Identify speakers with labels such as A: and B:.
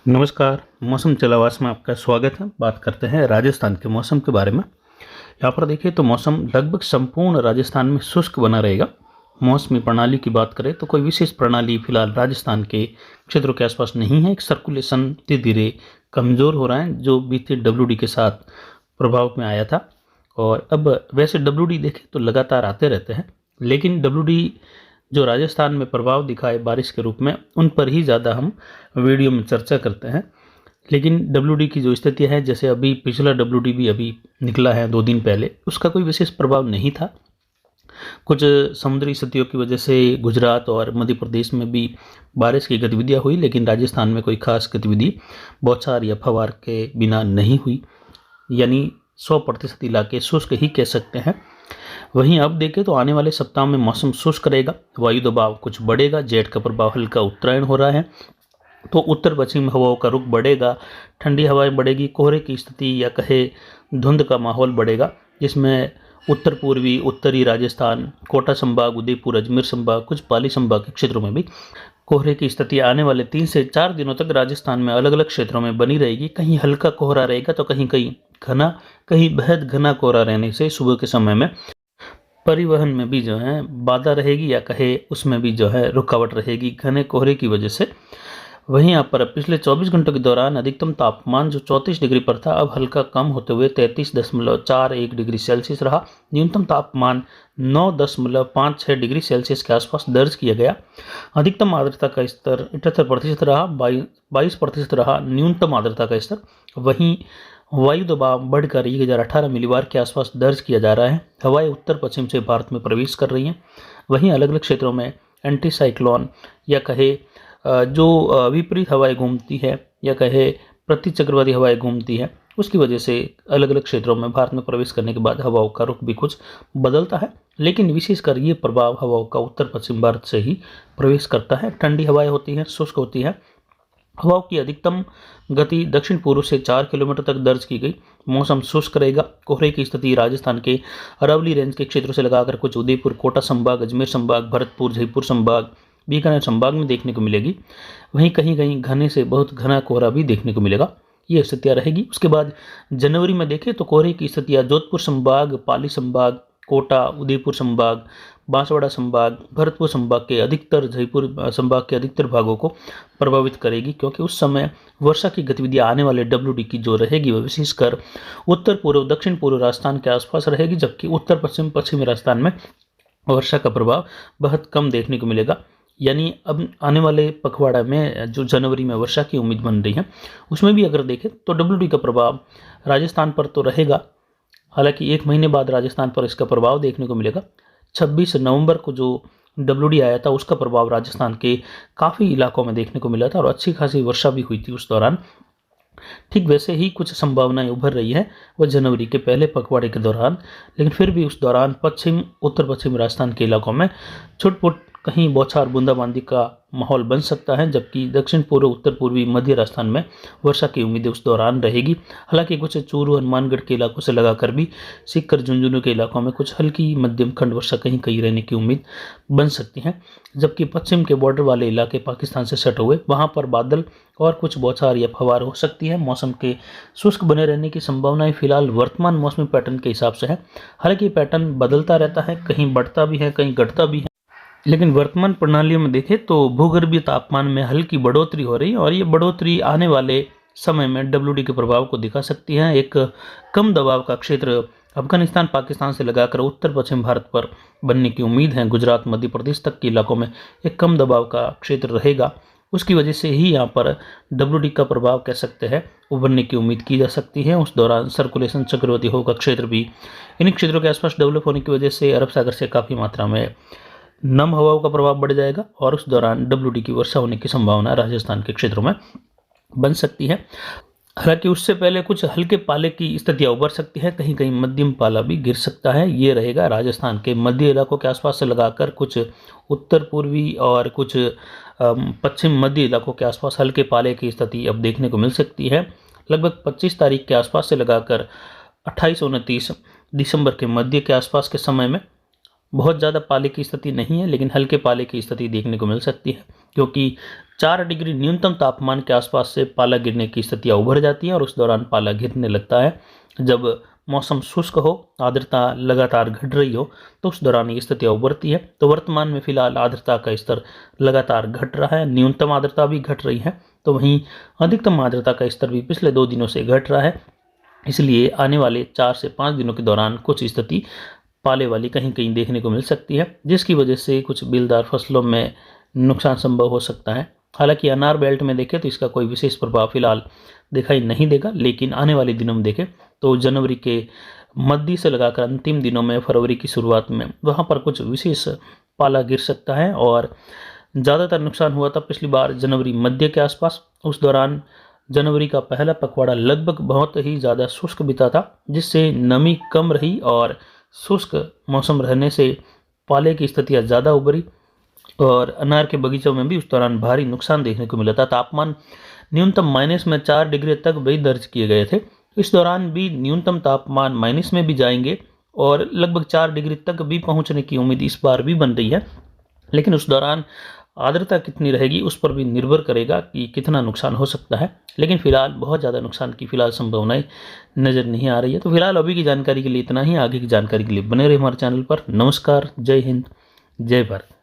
A: नमस्कार। मौसम जलावास में आपका स्वागत है। बात करते हैं राजस्थान के मौसम के बारे में। यहाँ पर देखिए तो मौसम लगभग संपूर्ण राजस्थान में शुष्क बना रहेगा। मौसमी प्रणाली की बात करें तो कोई विशेष प्रणाली फिलहाल राजस्थान के क्षेत्रों के आसपास नहीं है। एक सर्कुलेशन धीरे धीरे कमज़ोर हो रहा है जो बीते डब्ल्यूडी के साथ प्रभाव में आया था। और अब वैसे डब्ल्यूडी देखें तो लगातार आते रहते हैं, लेकिन डब्ल्यूडी जो राजस्थान में प्रभाव दिखाए बारिश के रूप में, उन पर ही ज़्यादा हम वीडियो में चर्चा करते हैं। लेकिन डब्ल्यूडी की जो स्थिति है, जैसे अभी पिछला डब्ल्यूडी भी अभी निकला है 2 दिन पहले, उसका कोई विशेष प्रभाव नहीं था। कुछ समुद्री स्थितियों की वजह से गुजरात और मध्य प्रदेश में भी बारिश की गतिविधियां हुई, लेकिन राजस्थान में कोई खास गतिविधि बौछार या फवार के बिना नहीं हुई। यानी 100% इलाके शुष्क ही कह सकते हैं। वहीं अब देखें तो आने वाले सप्ताह में मौसम शुष्क रहेगा, वायु दबाव कुछ बढ़ेगा, जेठ का प्रभाव हल्का उत्तरायण हो रहा है, तो उत्तर पश्चिम हवाओं का रुख बढ़ेगा, ठंडी हवाएं बढ़ेगी, कोहरे की स्थिति या कहे धुंध का माहौल बढ़ेगा, जिसमें उत्तर पूर्वी उत्तरी राजस्थान, कोटा संभाग, उदयपुर, अजमेर संभाग, कुछ पाली संभाग के क्षेत्रों में भी कोहरे की स्थिति आने वाले 3 से 4 दिनों तक राजस्थान में अलग अलग क्षेत्रों में बनी रहेगी। कहीं हल्का कोहरा रहेगा तो कहीं कहीं घना, कहीं बेहद घना कोहरा रहने से सुबह के समय में परिवहन में भी जो है बाधा रहेगी, या कहे उसमें भी जो है रुकावट रहेगी घने कोहरे की वजह से। वहीं यहाँ पर पिछले 24 घंटों के दौरान अधिकतम तापमान जो 34 डिग्री पर था, अब हल्का कम होते हुए 33.41 डिग्री सेल्सियस रहा। न्यूनतम तापमान 9.56 डिग्री सेल्सियस के आसपास दर्ज किया गया। अधिकतम आर्द्रता का स्तर 78% रहा, 22% रहा न्यूनतम आर्द्रता का स्तर। वहीं वायु दबाव बढ़कर 1018 मिलीबार के आसपास दर्ज किया जा रहा है। हवाएं उत्तर पश्चिम से भारत में प्रवेश कर रही हैं। वहीं अलग अलग क्षेत्रों में एंटी साइक्लोन या कहे जो विपरीत हवाएं घूमती है, या कहे प्रति चक्रवाती हवाएं घूमती है, उसकी वजह से अलग अलग क्षेत्रों में भारत में प्रवेश करने के बाद हवाओं का रुख भी कुछ बदलता है। लेकिन विशेषकर ये प्रभाव हवाओं का उत्तर पश्चिम भारत से ही प्रवेश करता है। ठंडी हवाएं होती हैं, शुष्क होती हैं। हवाओं की अधिकतम गति दक्षिण पूर्व से 4 किलोमीटर तक दर्ज की गई। मौसम शुष्क रहेगा। कोहरे की स्थिति राजस्थान के अरावली रेंज के क्षेत्रों से लगाकर कुछ उदयपुर, कोटा संभाग, अजमेर संभाग, भरतपुर, जयपुर संभाग, बीकानेर संभाग में देखने को मिलेगी। वहीं कहीं कहीं घने से बहुत घना कोहरा भी देखने को मिलेगा। ये स्थितियाँ रहेगी। उसके बाद जनवरी में देखें तो कोहरे की स्थितियाँ जोधपुर संभाग, पाली संभाग, कोटा, उदयपुर संभाग, बांसवाड़ा संभाग, भरतपुर संभाग के अधिकतर, जयपुर संभाग के अधिकतर भागों को प्रभावित करेगी, क्योंकि उस समय वर्षा की गतिविधियाँ आने वाले डब्ल्यूडी की जो रहेगी वह विशेषकर उत्तर पूर्व, दक्षिण पूर्व राजस्थान के आसपास रहेगी, जबकि उत्तर पश्चिम, पश्चिमी राजस्थान में वर्षा का प्रभाव बहुत कम देखने को मिलेगा। यानी अब आने वाले पखवाड़ा में जो जनवरी में वर्षा की उम्मीद बन रही है, उसमें भी अगर देखें तो डब्ल्यूडी का प्रभाव राजस्थान पर तो रहेगा। हालांकि 1 महीने बाद राजस्थान पर इसका प्रभाव देखने को मिलेगा। 26 नवंबर को जो डब्ल्यूडी आया था, उसका प्रभाव राजस्थान के काफ़ी इलाकों में देखने को मिला था और अच्छी खासी वर्षा भी हुई थी उस दौरान। ठीक वैसे ही कुछ संभावनाएं उभर रही है वह जनवरी के पहले पखवाड़े के दौरान। लेकिन फिर भी उस दौरान पश्चिम, उत्तर पश्चिम राजस्थान के इलाकों में छुटपुट कहीं बौछार बूंदाबांदी का माहौल बन सकता है, जबकि दक्षिण पूर्व, उत्तर पूर्वी, मध्य राजस्थान में वर्षा की उम्मीदें उस दौरान रहेगी। हालांकि कुछ चूरू, हनुमानगढ़ के इलाकों से लगाकर भी सीकर, झुंझुनू के इलाकों में कुछ हल्की मध्यम खंड वर्षा कहीं कहीं रहने की उम्मीद बन सकती है। जबकि पश्चिम के बॉर्डर वाले इलाके पाकिस्तान से सटे हुए, वहाँ पर बादल और कुछ बौछार या फवार हो सकती है। मौसम के शुष्क बने रहने की संभावनाएं फिलहाल वर्तमान मौसमी पैटर्न के हिसाब से है। हालांकि पैटर्न बदलता रहता है, कहीं बढ़ता भी है, कहीं घटता भी है। लेकिन वर्तमान प्रणालियों में देखें तो भूगर्भीय तापमान में हल्की बढ़ोतरी हो रही है, और ये बढ़ोतरी आने वाले समय में डब्ल्यूडी के प्रभाव को दिखा सकती है। एक कम दबाव का क्षेत्र अफगानिस्तान, पाकिस्तान से लगाकर उत्तर पश्चिम भारत पर बनने की उम्मीद है। गुजरात, मध्य प्रदेश तक के इलाकों में एक कम दबाव का क्षेत्र रहेगा। उसकी वजह से ही यहाँ पर डब्ल्यूडी का प्रभाव कह सकते हैं उभरने की उम्मीद की जा सकती है। उस दौरान सर्कुलेशन चक्रवाती हवा का क्षेत्र भी इन क्षेत्रों के आसपास डेवलप होने की वजह से अरब सागर से काफ़ी मात्रा में नम हवाओं का प्रभाव बढ़ जाएगा, और उस दौरान डब्ल्यूडी की वर्षा होने की संभावना राजस्थान के क्षेत्रों में बन सकती है। हालांकि उससे पहले कुछ हल्के पाले की स्थितियां उभर सकती है, कहीं कहीं मध्यम पाला भी गिर सकता है। ये रहेगा राजस्थान के मध्य इलाकों के आसपास से लगाकर कुछ उत्तर पूर्वी और कुछ पश्चिम मध्य इलाकों के आसपास हल्के पाले की स्थिति अब देखने को मिल सकती है। लगभग 25 तारीख के आसपास से लगाकर 28-29 दिसंबर के मध्य के आसपास के समय में बहुत ज़्यादा पाले की स्थिति नहीं है, लेकिन हल्के पाले की स्थिति देखने को मिल सकती है। क्योंकि 4 डिग्री न्यूनतम तापमान के आसपास से पाला गिरने की स्थितियाँ उभर जाती हैं और उस दौरान पाला गिरने लगता है। जब मौसम शुष्क हो, आर्द्रता लगातार घट रही हो, तो उस दौरान ये स्थितियाँ उभरती है। तो वर्तमान में फिलहाल आर्द्रता का स्तर लगातार घट रहा है, न्यूनतम आर्द्रता भी घट रही है, तो वहीं अधिकतम आर्द्रता का स्तर भी पिछले 2 दिनों से घट रहा है। इसलिए आने वाले 4 से 5 दिनों के दौरान कुछ स्थिति पाले वाली कहीं कहीं देखने को मिल सकती है, जिसकी वजह से कुछ बेलदार फसलों में नुकसान संभव हो सकता है। हालांकि अनार बेल्ट में देखें तो इसका कोई विशेष प्रभाव फिलहाल दिखाई नहीं देगा, लेकिन आने वाले दिनों में देखें तो जनवरी के मध्य से लगाकर अंतिम दिनों में, फरवरी की शुरुआत में, वहाँ पर कुछ विशेष पाला गिर सकता है। और ज़्यादातर नुकसान हुआ था पिछली बार जनवरी मध्य के आसपास। उस दौरान जनवरी का पहला पखवाड़ा लगभग बहुत ही ज़्यादा शुष्क बीता था, जिससे नमी कम रही और शुष्क मौसम रहने से पाले की स्थितियाँ ज़्यादा उभरी और अनार के बगीचों में भी उस दौरान भारी नुकसान देखने को मिला था। तापमान न्यूनतम -4 डिग्री तक भी दर्ज किए गए थे। इस दौरान भी न्यूनतम तापमान माइनस में भी जाएंगे और लगभग 4 डिग्री तक भी पहुंचने की उम्मीद इस बार भी बन रही है। लेकिन उस दौरान आर्द्रता कितनी रहेगी उस पर भी निर्भर करेगा कि कितना नुकसान हो सकता है। लेकिन फिलहाल बहुत ज़्यादा नुकसान की फिलहाल संभावनाएं नज़र नहीं आ रही है। तो फिलहाल अभी की जानकारी के लिए इतना ही। आगे की जानकारी के लिए बने रहे हमारे चैनल पर। नमस्कार, जय हिंद, जय भारत।